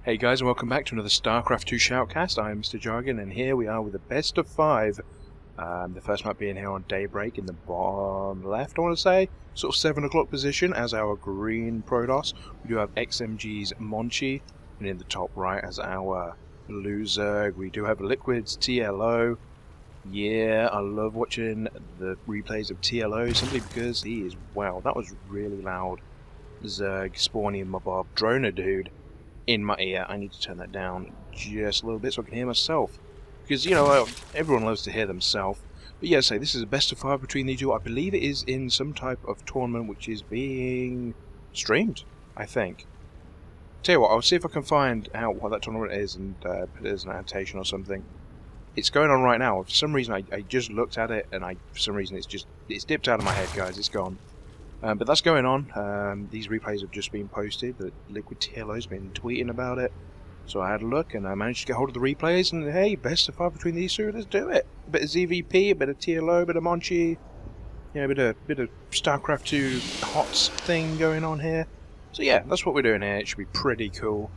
Hey guys, and welcome back to another Starcraft 2 Shoutcast. I am Mr. Jargon, and here we are with the best of 5. The first map being here on Daybreak in the bottom left, I want to say. Sort of 7 o'clock position as our green Protoss. We do have XMGMonchi, and in the top right as our blue Zerg. We do have LiquidTLO. Yeah, I love watching the replays of TLO simply because he is, wow, that was really loud. Zerg spawning my Bob Droner dude in my ear. I need to turn that down just a little bit so I can hear myself, because you know everyone loves to hear themselves. But yeah, so this is a best of 5 between the two. I believe it is in some type of tournament which is being streamed, I think. Tell you what, I'll see if I can find out what that tournament is and put it as an annotation or something. It's going on right now. For some reason I just looked at it and for some reason it's dipped out of my head, guys. It's gone. But that's going on. These replays have just been posted. The LiquidTLO has been tweeting about it. So I had a look and I managed to get hold of the replays. And hey, best of 5 between these two. Let's do it. A bit of ZVP, a bit of TLO, a bit of Monchi. Yeah, a bit of Starcraft 2 HOTS thing going on here. So yeah, that's what we're doing here. It should be pretty cool.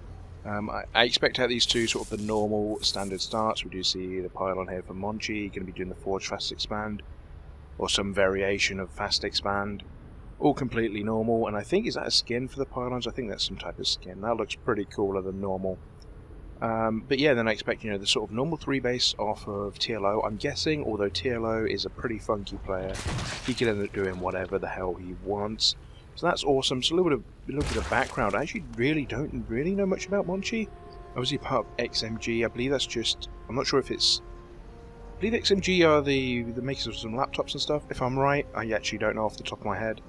I expect to have these two sort of the normal standard starts. We do see the pylon here for Monchi. Going to be doing the Forge Fast Expand. Or some variation of Fast Expand. All completely normal, and I think, is that a skin for the pylons? I think that's some type of skin. That looks pretty cooler than normal. But yeah, then I expect, you know, the sort of normal 3 base off of TLO. I'm guessing, although TLO is a pretty funky player, he can end up doing whatever the hell he wants. So that's awesome. So a little bit of background. I actually don't really know much about Monchi. Obviously part of XMG. I believe that's just, I'm not sure if it's, I believe XMG are the makers of some laptops and stuff, if I'm right. I actually don't know off the top of my head.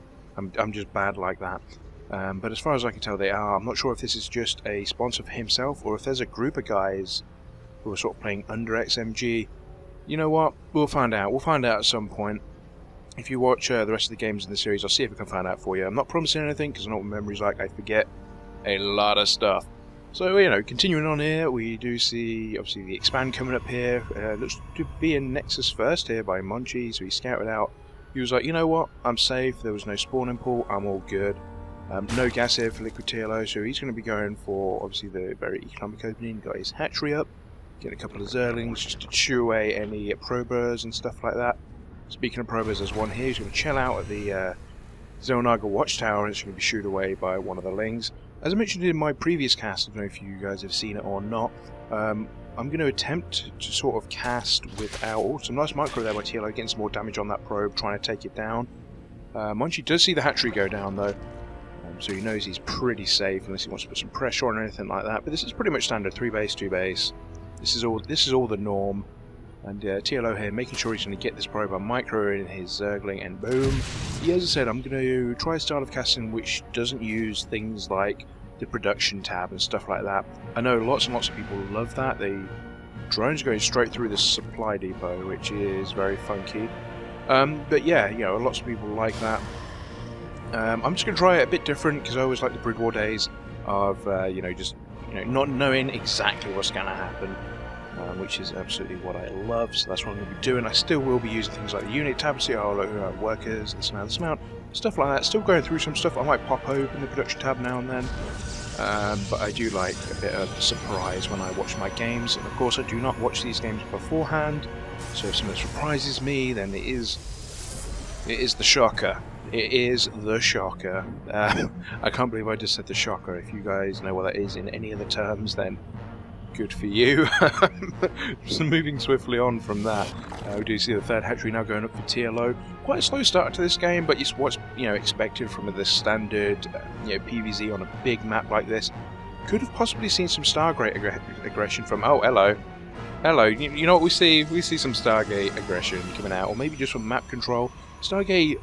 I'm just bad like that. But as far as I can tell, they are. I'm not sure if this is just a sponsor for himself or if there's a group of guys who are sort of playing under XMG. You know what? We'll find out. We'll find out at some point. If you watch the rest of the games in the series, I'll see if I can find out for you. I'm not promising anything because I know what memory's like. I forget a lot of stuff. So, you know, continuing on here, we do see, obviously, the expand coming up here. Looks to be in Nexus first here by Monchi, so he scouted out. He was like, you know what, I'm safe, there was no spawning pool, I'm all good. No gas here for LiquidTLO, so he's going to be going for, obviously, the very economic opening. Got his hatchery up, getting a couple of Zerlings just to chew away any probers and stuff like that. Speaking of probers, there's one here. He's going to chill out at the Zelnaga Watchtower, and it's going to be shooed away by one of the Lings. As I mentioned in my previous cast, I don't know if you guys have seen it or not, I'm going to attempt to sort of cast without... Oh, some nice micro there by TLO, getting some more damage on that probe, trying to take it down. Monchi does see the hatchery go down, though, so he knows he's pretty safe, unless he wants to put some pressure on or anything like that. But this is pretty much standard, 3 base, 2 base. This is all the norm. And TLO here, making sure he's going to get this probe on micro in his Zergling, and boom. Yeah, as I said, I'm going to try a style of casting which doesn't use things like the production tab and stuff like that. I know lots and lots of people love that. The drones going straight through the supply depot, which is very funky. But yeah, you know, lots of people like that. I'm just going to try it a bit different because I always like the Brood War days of you know, just not knowing exactly what's going to happen, which is absolutely what I love. So that's what I'm going to be doing. I still will be using things like the unit tab, see workers, this amount, stuff like that. Still going through some stuff. I might pop open the production tab now and then. But I do like a bit of surprise when I watch my games, and of course I do not watch these games beforehand, so if something surprises me, then it is the shocker. It is the shocker. I can't believe I just said the shocker. If you guys know what that is in any other terms, then good for you. Just moving swiftly on from that, we do see the 3rd hatchery now going up for TLO. Quite a slow start to this game, but it's what's expected from the standard PvZ on a big map like this. Could have possibly seen some Stargate aggression from. Oh, hello. You know what we see? We see some Stargate aggression coming out, or maybe just from map control. Stargate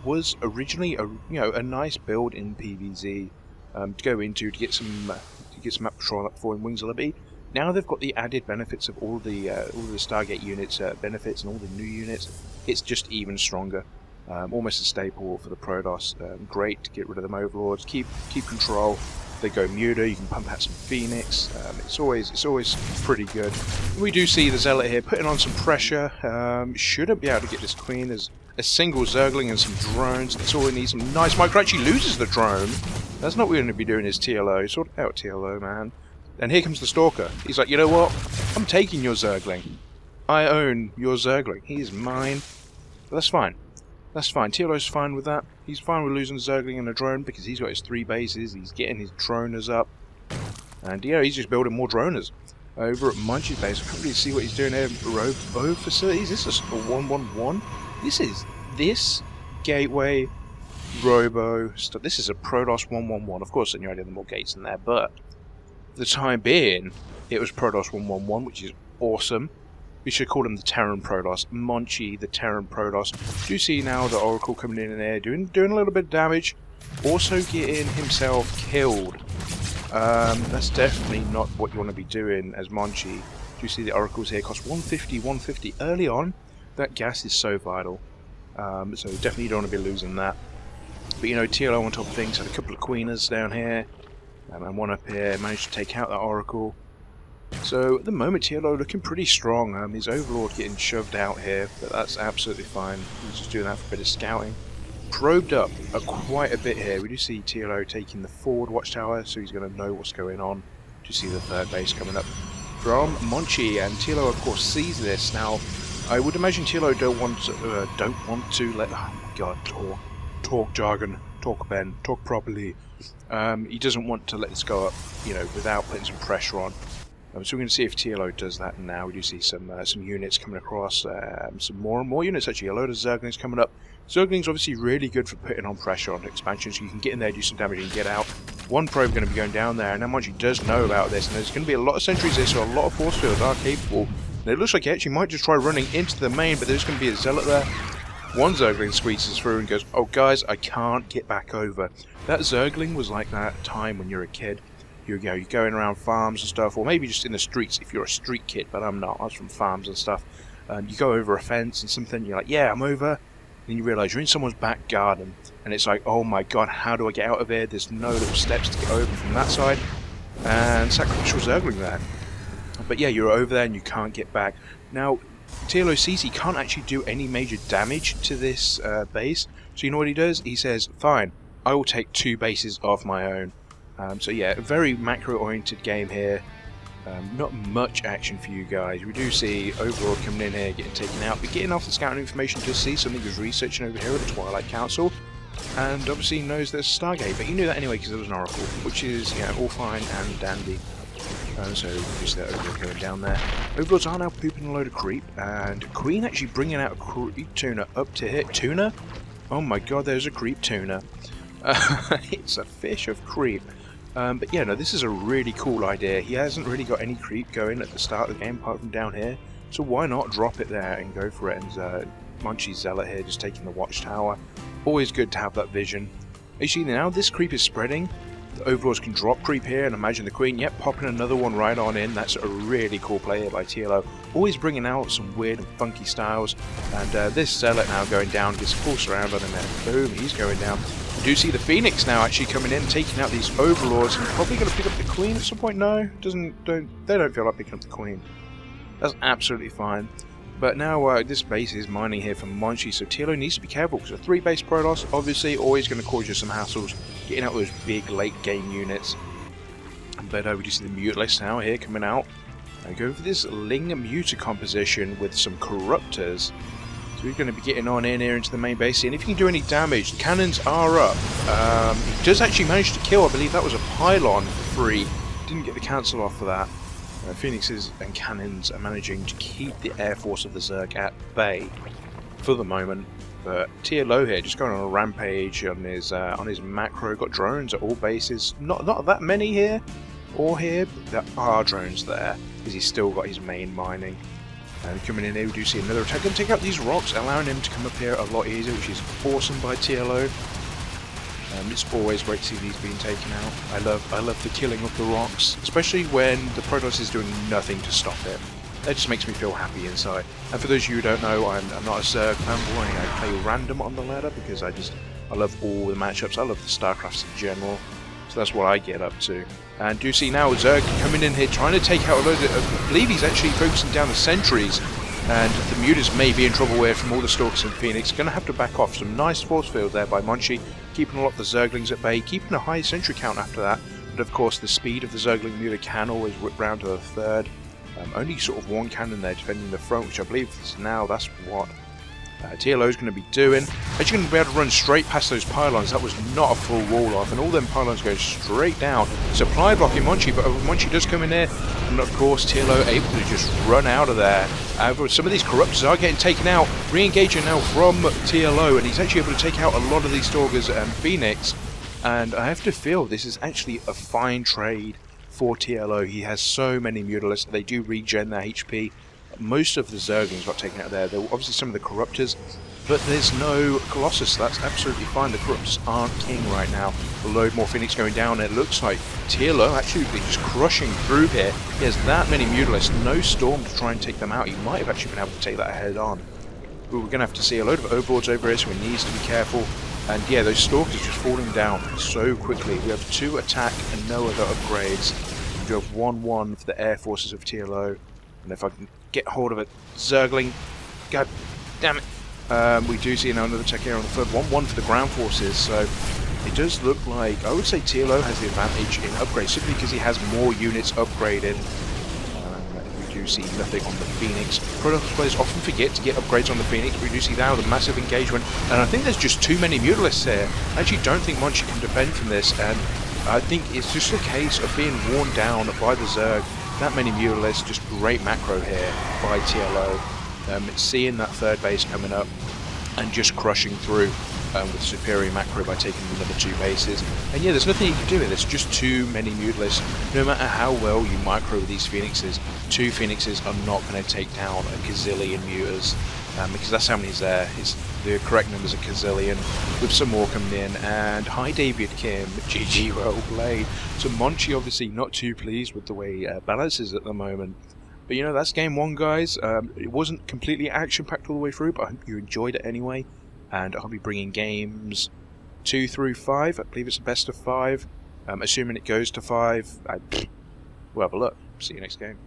was originally a nice build in PvZ to go into to get some map control up for in Wings of Liberty. Now they've got the added benefits of all the Stargate units benefits and all the new units. It's just even stronger. Almost a staple for the Protoss. Great to get rid of them overlords. Keep control. They go muta. You can pump out some Phoenix. It's always pretty good. We do see the Zealot here putting on some pressure. Shouldn't be able to get this Queen. There's a single Zergling and some drones. That's all we need. Some nice micro. Actually loses the drone. That's not what we're going to be doing. Is TLO. Sort out TLO, man. And here comes the Stalker. He's like, you know what? I'm taking your Zergling. I own your Zergling. He is mine. But that's fine. That's fine. TLO's fine with that. He's fine with losing a Zergling and a drone because he's got his 3 bases. He's getting his droners up. And, you know, he's just building more droners. Over at Monchi's base, I can't really see what he's doing here. Robo facilities. This is a 111. This gateway Robo stuff. This is a Protoss 111. Of course, then you're adding more gates in there, but for the time being, it was Protoss 111, which is awesome. We should call him the Terran Protoss. Monchi, the Terran Protoss. Do see now the Oracle coming in there, doing a little bit of damage. Also getting himself killed. That's definitely not what you want to be doing as Monchi. Do you see the Oracles here? Cost 150 early on. That gas is so vital. So definitely you don't want to be losing that. But you know, TLO on top of things had a couple of Queeners down here. And one up here. Managed to take out that Oracle. So at the moment TLO looking pretty strong. His Overlord getting shoved out here. But that's absolutely fine. He's just doing that for a bit of scouting. Probed up quite a bit here. We do see TLO taking the forward watchtower, so he's going to know what's going on. To see the 3rd base coming up from Monchi, and TLO of course sees this. Now, I would imagine TLO don't want to let. Oh my God, talk jargon, talk Ben, talk properly. He doesn't want to let this go up, you know, without putting some pressure on. So we're going to see if TLO does that now. We do see some units coming across, some more and more units actually. A load of Zerglings coming up. Zergling's obviously really good for putting on pressure on expansion, so you can get in there, do some damage, and get out. One probe going to be going down there, and now Monchi does know about this, and there's going to be a lot of sentries here, so a lot of force fields are capable. And it looks like he actually might just try running into the main, but there's going to be a Zealot there. One Zergling squeezes through and goes, oh guys, I can't get back over. That Zergling was like that time when you're a kid. You're going around farms and stuff, or maybe just in the streets if you're a street kid, but I'm not. I was from farms and stuff. You go over a fence and something, you're like, yeah, I'm over. Then you realise you're in someone's back garden, and it's like, oh my God, how do I get out of here? There's no little steps to get over from that side, and sacrificial Zergling there. But yeah, you're over there and you can't get back. Now, TLO sees he can't actually do any major damage to this base, so you know what he does? He says, fine, I will take 2 bases of my own. So yeah, a very macro-oriented game here. Not much action for you guys. We do see Overlord coming in here, getting taken out, but getting off the scouting information to see something he was researching over here at the Twilight Council, and obviously he knows there's a Stargate, but he knew that anyway because there was an Oracle, which is, you know, all fine and dandy. So just that Overlord going down there. Overlords are now pooping a load of creep, and Queen actually bringing out a creep tuner up to hit. Tuna? Oh my God, there's a creep tuner. It's a fish of creep. But yeah, no, this is a really cool idea. He hasn't really got any creep going at the start of the game apart from down here, so why not drop it there and go for it? And Monchi's Zealot here just taking the watchtower. Always good to have that vision. Actually, now this creep is spreading. The Overlords can drop creep here, and imagine the Queen, yep, popping another one right on in. That's a really cool play here by TLO. Always bringing out some weird and funky styles. And this Zealot now going down, gets a full surround on him, and boom, he's going down. We do see the Phoenix now actually coming in, taking out these Overlords, and probably going to pick up the Queen at some point. No, they don't feel like picking up the Queen. That's absolutely fine. But now this base is mining here for Monchi, so TLO needs to be careful, because a 3-base Protoss, obviously, always going to cause you some hassles, getting out those big late-game units. But we do see the Mutalisk now here coming out, and go for this Ling Muta composition with some Corruptors. So we're going to be getting on in here into the main base, and if you can do any damage, the cannons are up. He does actually manage to kill, I believe that was a pylon for free. Didn't get the cancel off for that. Phoenixes and cannons are managing to keep the air force of the Zerg at bay for the moment. But TLO here just going on a rampage on his macro. Got drones at all bases. Not that many here or here, but there are drones there because he's still got his main mining. And coming in here, we do see another attack. Going to take out these rocks, allowing him to come up here a lot easier, which is awesome by TLO. It's always great to see these being taken out. I love the killing of the rocks, especially when the Protoss is doing nothing to stop it. That just makes me feel happy inside. And for those of you who don't know, I'm not a Zerg fanboy. I play random on the ladder because I love all the matchups. I love the Starcrafts in general, so that's what I get up to. And do see now Zerg coming in here, trying to take out a load of. I believe he's actually focusing down the sentries. And the Mutas may be in trouble here from all the Stalkers and Phoenix. Going to have to back off. Some nice force field there by Monchi, keeping a lot of the Zerglings at bay, keeping a high sentry count after that. But of course, the speed of the Zergling Muta can always whip round to the third. Only sort of one cannon there defending the front, which I believe is now that's what TLO is going to be doing. Actually going to be able to run straight past those pylons. That was not a full wall off, and all them pylons go straight down. Supply blocking Monchi, but Monchi does come in there, and of course TLO able to just run out of there. Some of these corruptors are getting taken out. Re-engaging now from TLO, and he's actually able to take out a lot of these Stalkers and Phoenix. And I have to feel this is actually a fine trade for TLO. He has so many Mutalisks. They do regen their HP. Most of the Zerglings got taken out there. There were obviously some of the Corruptors, but there's no Colossus. That's absolutely fine. The Corruptors aren't king right now. A load more Phoenix going down. It looks like TLO actually just crushing through here. He has that many Mutalisks. No Storm to try and take them out. He might have actually been able to take that head on. But we're going to have to see a load of Overlords over here, so he needs to be careful. And yeah, those Stalkers just falling down so quickly. We have 2 attack and no other upgrades. We do have 1-1 for the Air Forces of TLO. And if I can get hold of a Zergling, god damn it. We do see now another tech here on the third. 1-1 for the ground forces, so it does look like, I would say TLO has the advantage in upgrades, simply because he has more units upgraded. We do see nothing on the Phoenix. Protoss players often forget to get upgrades on the Phoenix, but we do see now the massive engagement, and I think there's just too many Mutalisks here. I actually don't think Monchi can defend from this, and I think it's just a case of being worn down by the Zerg. That many Mutalisks, just great macro here by TLO. Seeing that third base coming up and just crushing through with superior macro by taking another 2 bases. And yeah, there's nothing you can do with this, just too many Mutalisks. No matter how well you micro with these Phoenixes, 2 Phoenixes are not going to take down a gazillion Mutas. Because that's how many's there. The correct number's a gazillion, with some more coming in. And hi David Kim, GG well played. So Monchi obviously not too pleased with the way balance is at the moment. But you know, that's game 1, guys. It wasn't completely action-packed all the way through, but I hope you enjoyed it anyway. And I'll be bringing games 2 through 5. I believe it's a best of 5. Assuming it goes to 5, we'll have a look. See you next game.